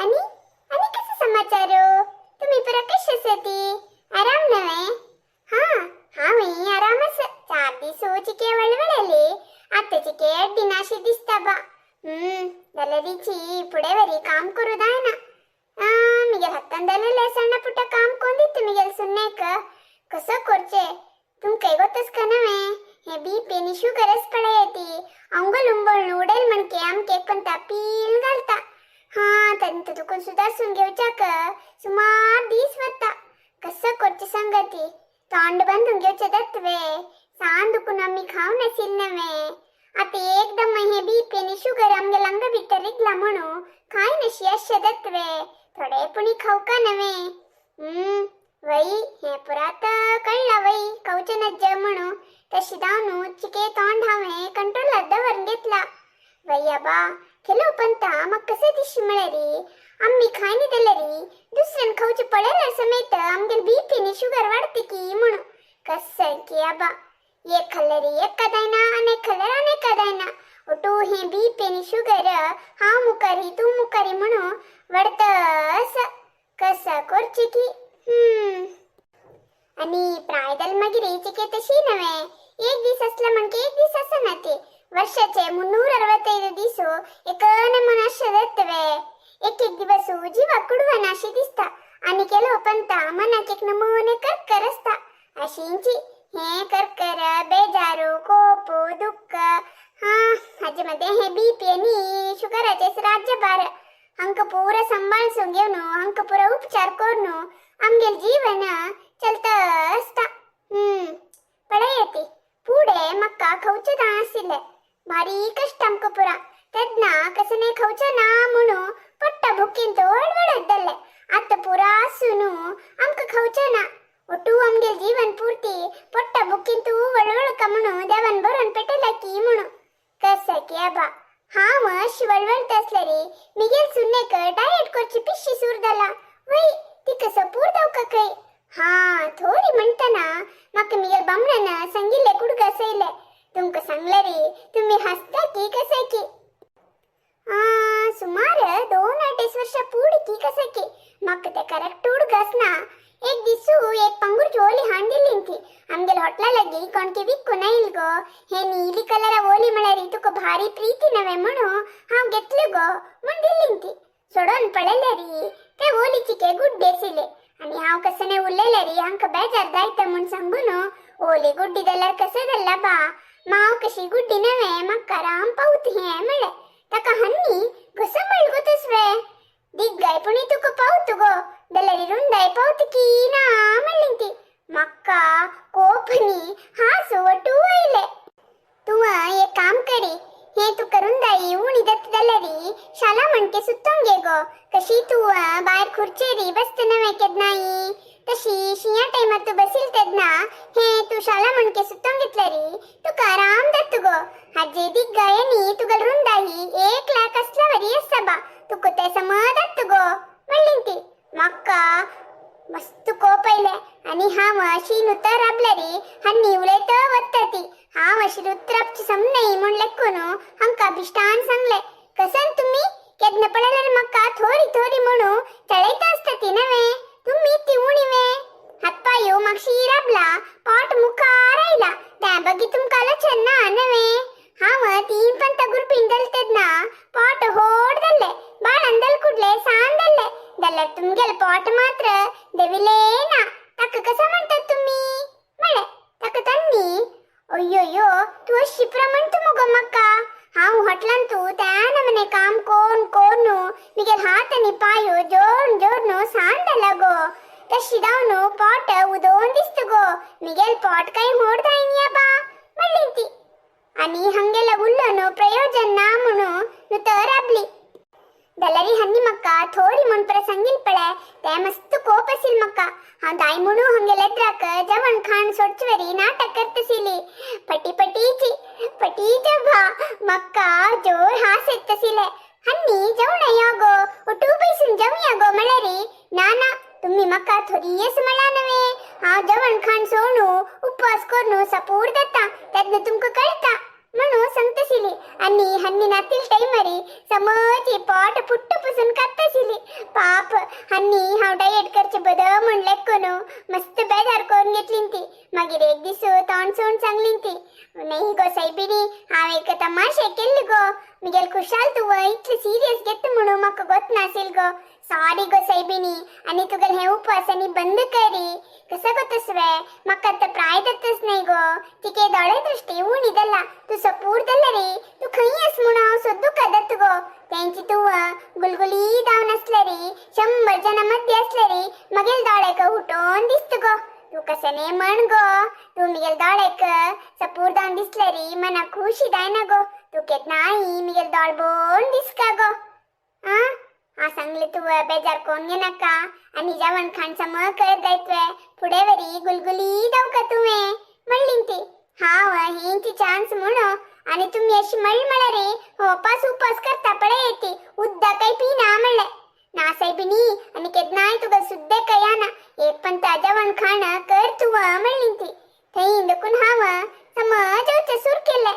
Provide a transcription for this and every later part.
आणि आणि कसं समाचार हो? तुम्ही परा कशासाठी आराम नव्हे? हा हा मी आरामच 4 दिवसाची केवळ वळले आताची केळ दिनाशी दिसता बा. दलरीची पुढे वरी काम करू दाय ना. ಮಿಗೆ ಹತ್ತಂದಲ್ಲೇ ಸಣ್ಣ ಪುಟ್ಟ ಕಾಮ್ ಕೊಂಡಿತ್ತು ಮಿಗೆಲ್ ಸುನ್ನೇಕ ಕಸ ಕೊರ್ಚೆ तुम ಕೈಗೊತ್ತಸ್ ಕನವೆ हे बीपी नि शुगरच पडायती अंगल उंबळ नूडल म्हणके आमके पण तापील घालता. हा तंत तुकून सुधारसून घेवच्याक सुमार दीस वता. कसं कोरची संगती तोंड बांधून घेवचे दत्वे सांद दुखून आम्ही खाऊ नसील नव्हे. आता एकदम हे बीपी नि शुगर आमगे लंग भितर रिगला म्हणू खाय नशी अशे दत्वे थोडे पुणी खाऊ का नव्हे. वई हे पुरात कळला वई कवचनच जय म्हणू तशी दावनू चिके तोंड हावे कंट्रोल दवरून घेतला. वय्याबा केलो पंता मग कसे दिशी मिळेरी आम्ही खायनी दिलेरी दुसऱ्यान खाऊची पडेल समेत आमगे बीपी नि शुगर वाढते की म्हणू कसं की आबा एक खाल्लेरी एक कदायना अनेक खाल्लेर अनेक कदायना ओटू हे बीपी नि शुगर हा मुकारी तू मुकारी म्हणू वडतस कसं कोरची की आणि प्रायदल मगिरी चिके तशी नव्हे एक दिवस असला म्हणजे एक दिवस असं ना ते वर्षाचे 365 दिवस एकन मनाशी रत्वे एक एक दिवस जीवा कुडवा नाशी दिसता आणि केलो पंता मनाक एक नमुने कर असता अशींची हे कर बेजारू कोपो दुःख हा मध्ये हे बीपी आणि शुगराचे राज्यभार अंक पूरा सांभाळून घेऊन अंक पुरा उपचार करून आमगे जीवन चलत असता. पळयती पुढे मक्का खवचे दासिले भारी कष्ट आमक पुरा तद्ना कसने खवचे ना म्हणू पट्टा भुकीन तो वडवडत दल्ले आता पुरा सुनू आमक खवचे ना ओटू आमगे जीवन पूर्ती पट्टा भुकीन तू वडवड का म्हणू देवन भरून पेटेला की म्हणू कसं की आबा हा मग वळवळत असलेली मिगेल सुन्नेक डाएट कोरची पिशी सूरदला वई ती कसं पूर दाव का काय. हा थोडी म्हणताना मग मिगेल बामणन संगीले कुडग सैले तुमक सांगले रे तुम्ही हसता की कसं की. सुमार 2-2.5 वर्ष पूड की कसं की मग ते करेक्ट उडगस ना एक दिसू एक पंगूर जोली हांडिली थी आमगे होटला लगी कोण की विक्कू नाही गो हे नीली कलर ओली मळरी तुक भारी प्रीती नवे म्हणू हाव घेतले गो म्हणदिली थी सोडून पळले री ते ओलीची के गुड्डे सिले आणि हाव कसने उरलेले री अंक बेजार दायत म्हणून सांगून ओली गुड्डी दल्लार कसे दल्ला बा माव कशी गुड्डी नवे मग कराम पाऊत हे मळे तका हन्नी घस मळगोतस वे दिग गाय पुणी तुक पाऊत गो दल्लारी रुंदाय पाऊत की ना मळिंती मक्का कोपनी हा सोवटू वैले तू एक काम करी हे तू करून दाई उणी दत्त दल्लारी शाला म्हणके सुत्तून घे गो कशी तू बाहेर खुर्चेरी बसत नव्हे केद नाही तशी शिया टाइमात तू बसील तेद ना हे तू शाला म्हणके सुत्तून घेतलरी तू आराम दत्त गो हाजे दिग गायनी तू गल रुंदाई 1 लाख असला वरी असा बा तू कुते समदत्त गो मळिंती मक्का मस्त कोपैले आणि हा मशी नुतर आपल्यारी हन्नी उलेत वत्तती हा मशी रुत्रपची समनई म्हण लेकुनो हंका बिष्टान सांगले कसन तुम्ही केदन पडले मक्का थोडी थोडी म्हणू तळैत असतती नवे तुम्ही ती उणीवे हातपायो मक्षी राबला पाट मुखा राहिला त्या बगी तुमका लचन ना नवे हा म तीन पण तगुर पिंडलतेद ना पाट होड दल्ले बाळ अंदल कुडले सांद दल्ले दल्लर तुमगेल पाट मात्र देविले ना तक कसा म्हणतात तुम्ही मळे तक तन्नी अय्यो तू शिप्रा म्हणतो मग मक्का हाव हटलन तू त्या नमने काम कोण कोण मिगेल हात आणि पायो जोर जोरनो सांडला गो तशी दावनो पाट उदोन दिसत गो मिगेल पाट काही मोड दायनिया बा मळिंती आणि हंगेला उल्लनो प्रयोजन ना म्हणू नुतर आपली दलरी हन्नी मक्का थोडी म्हण प्रसंगील पळे ते मस्त कोप असेल मक्का हा दाई म्हणू हंगेला द्राक जवण खान सोडचवेरी नाटक करतसिली पटीची भा मक्का जोर हास येतसिले हन्नी जेवण यागो उठू बैसून जेवूया गो मळरी ना तुम्ही मक्का थोडी येस मला नवे हा जवण खान सोनू उपवास करू सपूर दत्ता त्यातनं तुमक कळता म्हणू सांगतसिली आणि हन्नी नातील टाइमरी समजी पाट पुट्ट पुसून काढतसिली आणि हांव डायट करचे बद म्हणलें कोण मस्त बेजार करून घेतली ती मागीर एक दीस तोंड सोंड सांगली ती नाही गो सायबिणी हांव एक तमाशे केल्ले गो मिगेल खुशाल तू इतले सिरियस घेत म्हणून म्हाका गोत नासिल गो सॉरी गो सायबिणी आणि तुगेल हे उपवास आनी बंद करी कसं गोतस वे म्हाका आतां प्राय जातच नाही गो तिके दोळे दृष्टी उणीदल्ला तू सपूर दल्ला रे तू खंय आस म्हणून हांव सोदू कादत गो तेंची तू गुलगुली जावन आसले रे 100 जना मध्ये असले रे मगेल दोळेक उठोन दिसत गो तू कसने म्हण गो तू मिगेल दोळेक सपूर जावन दिसले रे मना खुशी जायना गो तू केत नाही मिगेल दोळ बोन दिसका गो हा सांगले तू बेजार कोण घे नाका आणि जेवण खाण सम कर जायतवे पुढे वरी गुलगुली जाऊ का तुम्ही म्हणली ती हाव हेंची चान्स म्हणो आणि तुम्ही अशी मळमळ रे उपास उपास करता पडे येते उद्दा काही पिना म्हणले ना साहेबिनी आणि केत नाही तुगा सुद्धा काही ना एक पण जेवण खाण कर तू म्हणली ती थंय इंदकून हाव समजवचे सुर केले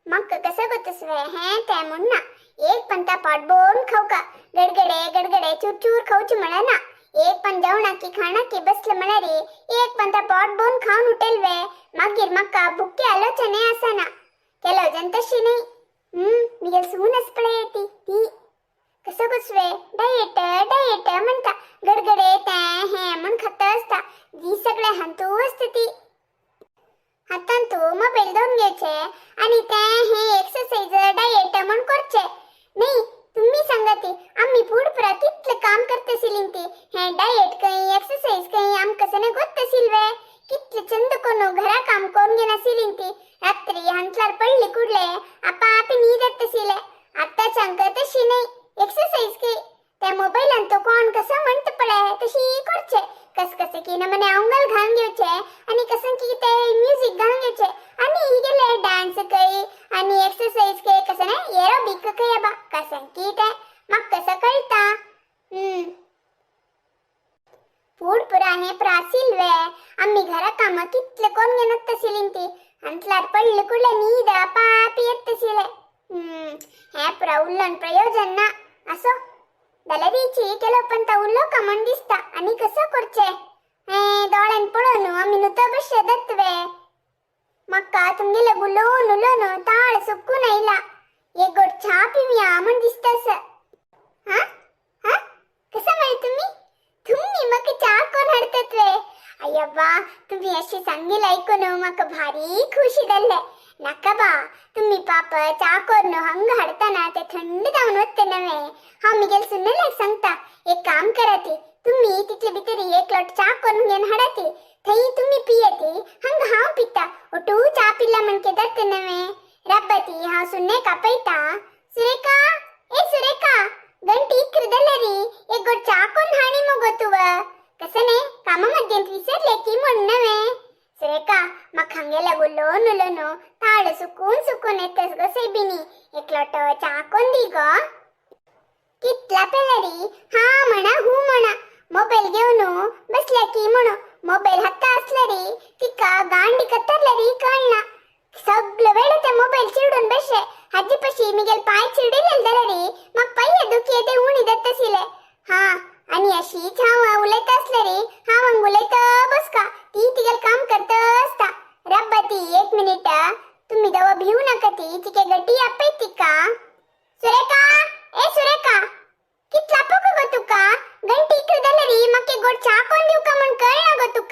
मग कसं गोतस वे हे ते म्हणना एक पण पाट बोन खाऊ का गडगडे गडगडे चूर खाऊची म्हणा ना एक पण जेवणा की खाना की बसलं म्हणा रे एक पण पाट बोन खाऊन उठेल वे मागीर म्हाका भुक्की आलोचने आसना केलो जन तशी नाही मिगेल सूनच पळे येती ती कसं गोसवे डायट डायट म्हणता गडगडे ते हे म्हण खात असता जी सगळे हंतू असते ती हातान तू मोबाईल दोन घ्यायचे आणि ते हे एक्सरसाइज डायट म्हण करचे नाही तुम्ही सांगा ते आम्ही पुढपुरा कितले काम करते सिलिंग हे डायट काही एक्सरसाइज काही आम कसने गोत्ते सिलवे कितले चंद कोनो घरा काम करून घेना सिलिंग ती रात्री हंतलार पडली कुडले आपा आपे नीदत सिले आता सांग तशी नाही एक्सरसाइज की त्या मोबाईलान तो कोण कसं म्हणत पडे तशी करचे कस कसे की न मने अंगल घाल घ्यायचे आणि कसं की ते म्युझिक घाल घ्यायचे आणि ही गेले डान्स काही आणि एक्सरसाइज काही कसं नाही एरोबिक काही बा कसं की ते मग कसं कळता फूड पुरा हे प्रासिल वे आम्ही घरा काम कितले कोण घेणत सिलिंग ती अंतलार पडले कुडले नीद पापी येत सिले हे पुरा उल्लन प्रयोजन ना असो दलदीची केलो पण ता उल्लो कमन दिसता आणि कसं करचे हे दोळ्यान पळोन आम्ही नुत बशे दत्वे मक्का तुमगेले गुलोन उलोन ताळ सुकून आयला एक गोट चहा पिवया म्हण दिसतास हा हा कसं माहित तुम्ही मग चहा कोण हाडतात वे अय्यब्बा तुम्ही अशी सांगेल ऐकून मग भारी खुशी दल्ले नका बा तुम्ही पाप चहा करून हंग हाडताना ते थंड जाऊन होते नव्हे हा मिगेल सुनले सांगता एक काम करा ते तुम्ही तिथले भितरी एक लोट चहा करून घेऊन हाडते थई तुम्ही पियते हंग हाव पिता ओटू चहा पिला म्हणके दत्ते नव्हे रब्बती हा सुन्ने का पैता सुरेखा ए सुरेखा गंटी इक्र दलरी एक गोट चहा कोण हाणी मग तुव कसं ने कामामध्ये विसरले की म्हण नव्हे सुरेखा मग हंगेला गुल्लोन उलोनो ताळ सुकून येतेस ग सेबिनी एक लोट चहा कोण दी ग कितला पेलरी हा म्हणा हू म्हणा मोबाईल घेऊन बसल्या की म्हणू मोबाईल हाता असला रे तिका गांडी कतरला रे कळना सगळं वेळ त्या मोबाईल चिडून बसे हाजीपाशी मिगेल पाय चिडलेल दर रे मग पाय दुखी येते उणी दत्त सिले हा आणि अशी छाव उलट असले रे हा मग उलट बस का ती तिगल काम करत असता रब्बती एक मिनिट तुम्ही दवा भिवू नका ती तिके गटी आपे तिका सुरेखा ए सुरेखा कितला पक ग तुका घंटी इकडे दलरी मग के गोड चहा कोण देऊ का म्हण कळ ना ग तुका